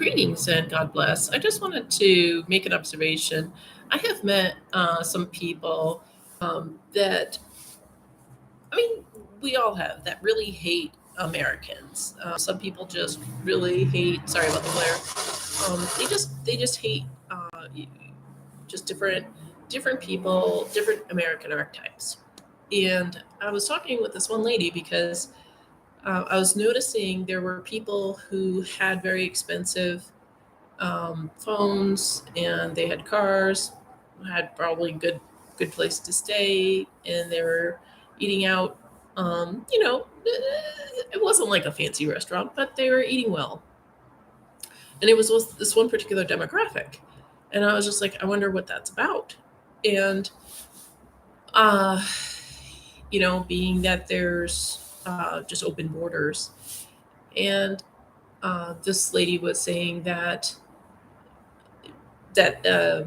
Greetings and God bless. I just wanted to make an observation. I have met some people that, I mean, we all have that really hate Americans. Some people just really hate. Sorry about the glare. They just hate just different people, different American archetypes. And I was talking with this one lady because I was noticing there were people who had very expensive phones, and they had cars, had probably good place to stay, and they were eating out. It wasn't like a fancy restaurant, but they were eating well, and it was with this one particular demographic, and I was just like, I wonder what that's about, and uh, being that there's just open borders, and this lady was saying that they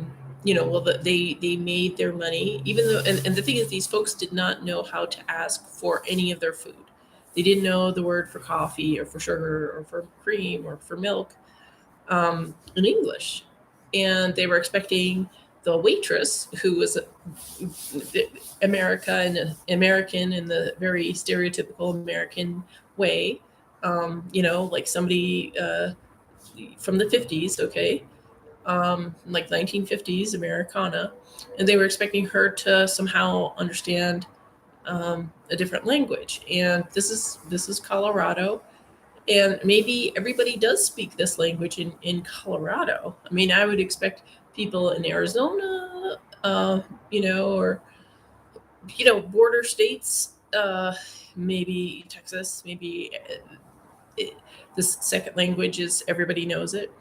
made their money, even though, and the thing is, these folks did not know how to ask for any of their food. They didn't know the word for coffee or for sugar or for cream or for milk in English, and they were expecting the waitress, who was American in the very stereotypical American way, like somebody from the 50s, okay, like 1950s Americana, and they were expecting her to somehow understand a different language. And this is Colorado, and maybe everybody does speak this language in Colorado. I mean, I would expect people in Arizona, or border states, maybe Texas, maybe it, this second language is everybody knows it,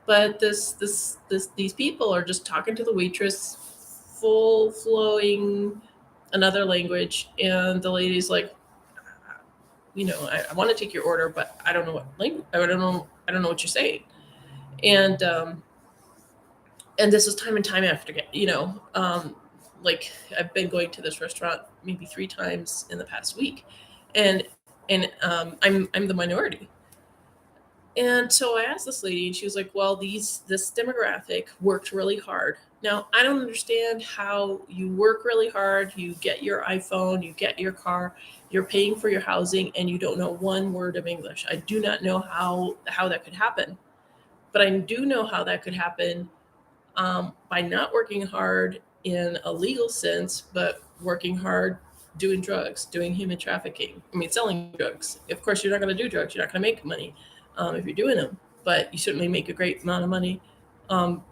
but these people are just talking to the waitress, full flowing another language, and the lady's like, I want to take your order, but I don't know what language. I don't know what you're saying, and this is time and time after again. Like, I've been going to this restaurant maybe 3 times in the past week, and I'm the minority. And so I asked this lady, and she was like, "Well, this demographic worked really hard." Now, I don't understand how you work really hard. You get your iPhone, you get your car, you're paying for your housing, and you don't know one word of English. I do not know how that could happen, but I do know how that could happen by not working hard in a legal sense, but working hard doing drugs, doing human trafficking. I mean, selling drugs. Of course, you're not going to do drugs. You're not going to make money if you're doing them, but you certainly make a great amount of money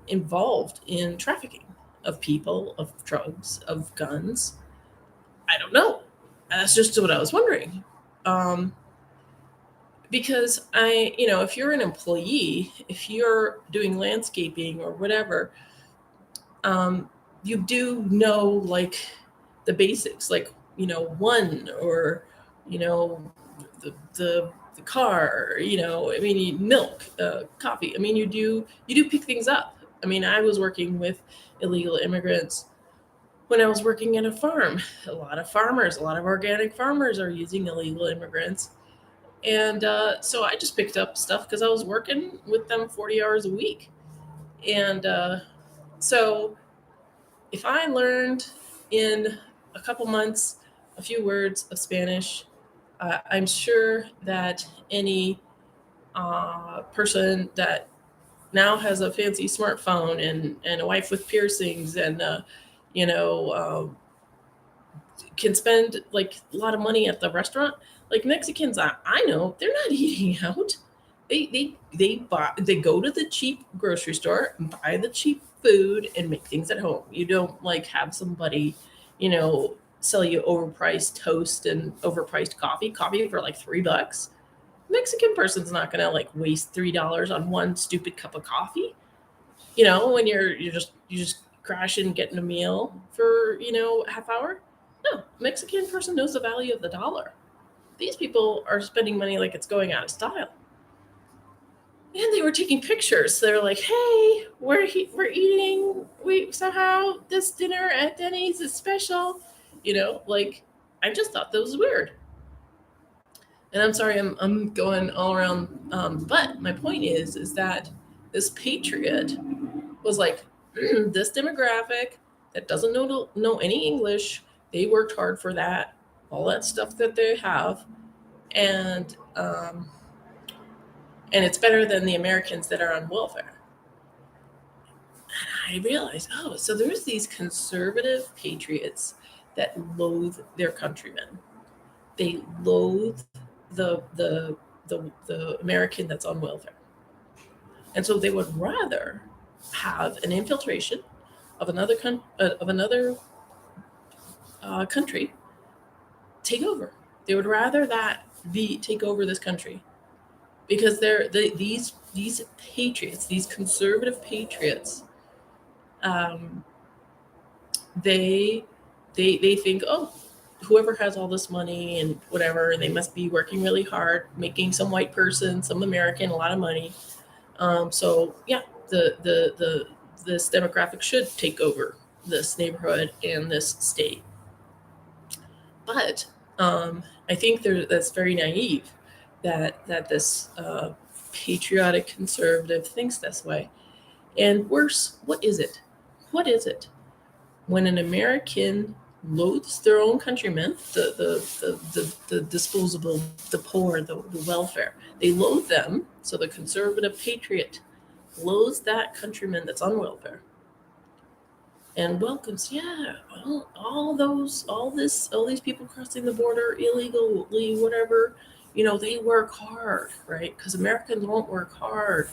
involved in trafficking of people, of drugs, of guns. I don't know. That's just what I was wondering. Um, because if you're an employee, if you're doing landscaping or whatever, um, you do know, like, the basics, like, one, or the car, I mean, milk, coffee. I mean, you do pick things up. I mean, I was working with illegal immigrants when I was working in a farm. A lot of farmers, a lot of organic farmers are using illegal immigrants, and so I just picked up stuff because I was working with them 40 hours a week. And so if I learned in a couple months a few words of Spanish, I'm sure that any person that now has a fancy smartphone, and a wife with piercings, and you know can spend like a lot of money at the restaurant. Like, Mexicans, I know they're not eating out. They go to the cheap grocery store and buy the cheap food and make things at home. You don't, like, have somebody, sell you overpriced toast and overpriced coffee for like $3. Mexican person's not gonna, like, waste $3 on one stupid cup of coffee. When you just crashing getting a meal for half hour. No, Mexican person knows the value of the dollar. These people are spending money like it's going out of style. And they were taking pictures. They're like, "Hey, we're eating. We somehow this dinner at Denny's is special." Like, I just thought that was weird. And I'm sorry, I'm going all around. But my point is that This patriot was like, this demographic that doesn't know any English, they worked hard for that, all that stuff that they have, and it's better than the Americans that are on welfare. And I realized, oh, so there's these conservative patriots that loathe their countrymen. They loathe the American that's on welfare, and so they would rather have an infiltration of another country take over. They would rather that be take over this country because these patriots, these conservative patriots, um, they they think, oh, whoever has all this money and whatever, and they must be working really hard, making some white person, some American, a lot of money. So yeah, the this demographic should take over this neighborhood and this state. But I think that's very naive that this patriotic conservative thinks this way. And worse, what is it? What is it when an American loathes their own countrymen, the disposable, the poor, the welfare? They loathe them. So the conservative patriot loathes that countryman that's on welfare and welcomes, yeah, all these people crossing the border illegally, whatever. They work hard, right? Because Americans won't work hard.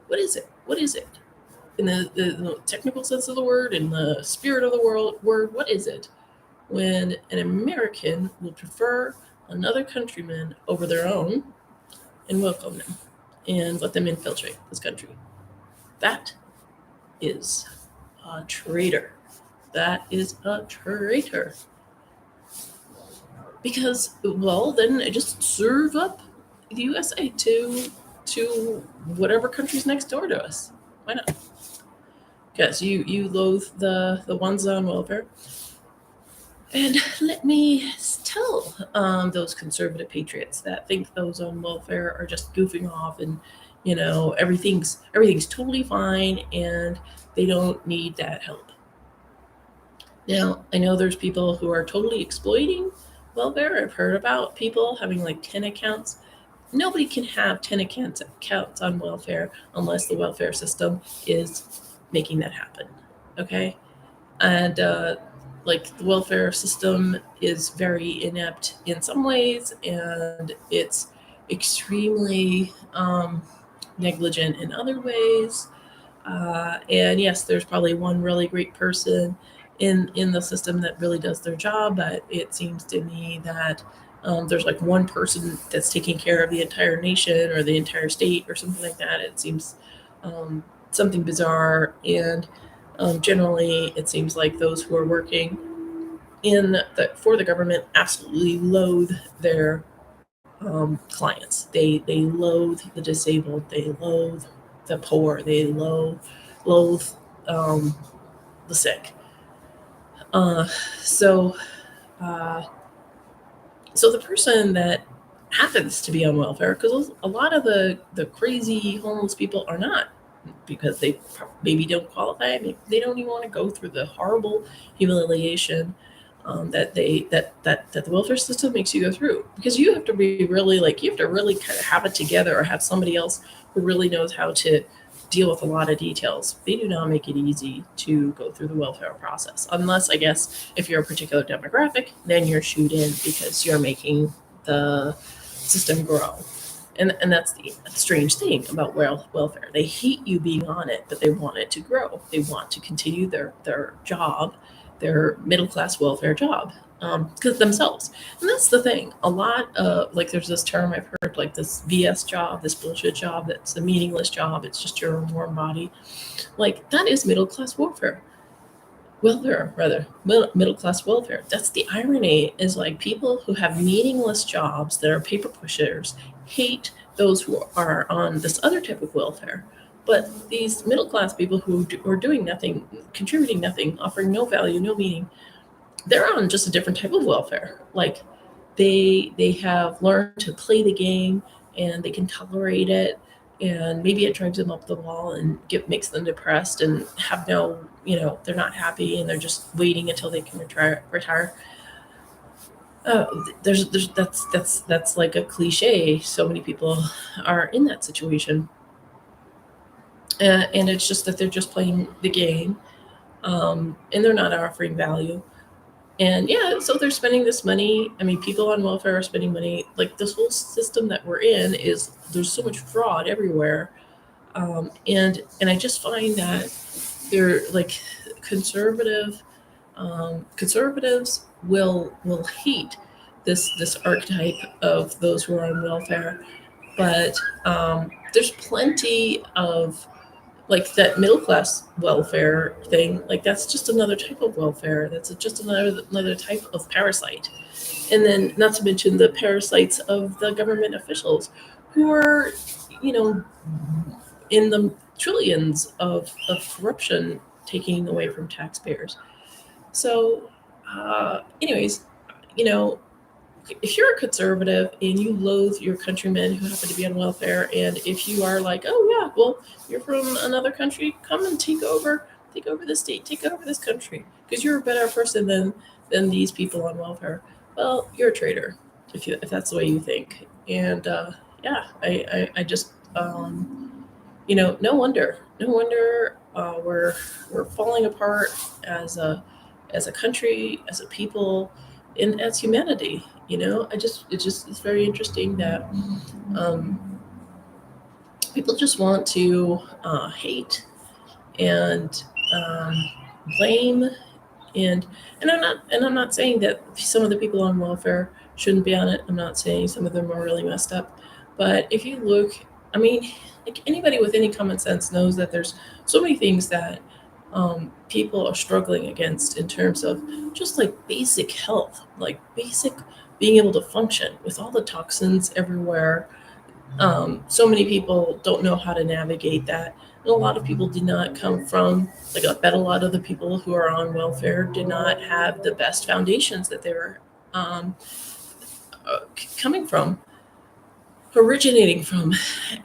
What is it? What is it? In the technical sense of the word, in the spirit of the word, what is it when an American will prefer another countryman over their own and welcome them and let them infiltrate this country? That is a traitor. That is a traitor. Because, well, then just serve up the USA to whatever country's next door to us. Why not? Because you loathe the ones on welfare. And let me tell those conservative patriots that think those on welfare are just goofing off, and everything's totally fine, and they don't need that help. Now, I know there's people who are totally exploiting welfare. I've heard about people having like 10 accounts. Nobody can have 10 accounts on welfare unless the welfare system is making that happen. Okay? And like the welfare system is very inept in some ways, and it's extremely negligent in other ways. And yes, there's probably one really great person in the system that really does their job, but it seems to me that there's like one person that's taking care of the entire nation or the entire state or something like that. It seems something bizarre, and generally it seems like those who are working for the government absolutely loathe their clients. They loathe the disabled. They loathe the poor. They loathe the sick. Uh, so, uh, so the person that happens to be on welfare, because a lot of the crazy homeless people are not, because they maybe don't qualify. Maybe they don't even want to go through the horrible humiliation that the welfare system makes you go through, because you have to be really you have to really kind of have it together, or have somebody else who really knows how to deal with a lot of details. They do not make it easy to go through the welfare process, unless, I guess, if you're a particular demographic, then you're shooed in because you're making the system grow. And that's the strange thing about welfare. They hate you being on it, but they want it to grow. They want to continue their job, their middle class welfare job, because themselves. And that's the thing. A lot of there's this term I've heard, like this VS job, this bullshit job that's a meaningless job. It's just your warm body. Like, that is middle class welfare. Welfare, rather, middle class welfare. That's the irony. Is like people who have meaningless jobs that are paper pushers hate those who are on this other type of welfare. But these middle class people who are doing nothing, contributing nothing, offering no value, no meaning, they're on just a different type of welfare. Like, they have learned to play the game, and they can tolerate it, and maybe it drives them up the wall and makes them depressed and have no, they're not happy and they're just waiting until they can retire. There's that's like a cliche. So many people are in that situation, and it's just that they're just playing the game, and they're not offering value. And yeah, so they're spending this money. I mean, people on welfare are spending money. Like this whole system that we're in is there's so much fraud everywhere, and I just find that they're like conservative conservatives will hate this archetype of those who are on welfare, but there's plenty of like that middle class welfare thing. Like that's just another type of welfare. That's just another type of parasite. And then, not to mention the parasites of the government officials, who are, you know, in the trillions of corruption taking away from taxpayers. So, anyways, you know, if you're a conservative and you loathe your countrymen who happen to be on welfare, and if you are like, oh yeah, well, you're from another country, come and take over the state, take over this country, because you're a better person than these people on welfare. Well, you're a traitor if that's the way you think. And yeah, I just no wonder we're falling apart as a country, as a people, and as humanity. It's very interesting that um, people just want to hate and blame, and I'm not saying that some of the people on welfare shouldn't be on it. I'm not saying some of them are really messed up, but if you look, I mean, like anybody with any common sense knows that there's so many things that people are struggling against in terms of just like basic health, like basic being able to function with all the toxins everywhere. So many people don't know how to navigate that. And a lot of people did not come from, like, I bet a lot of the people who are on welfare did not have the best foundations that they were um, coming from, originating from.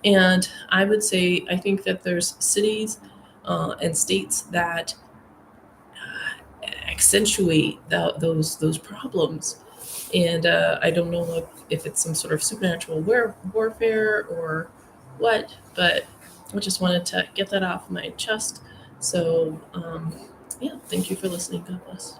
And I would say, I think that there's cities and states that accentuate those problems. And I don't know if it's some sort of supernatural warfare or what, but I just wanted to get that off my chest. So, yeah, thank you for listening. God bless.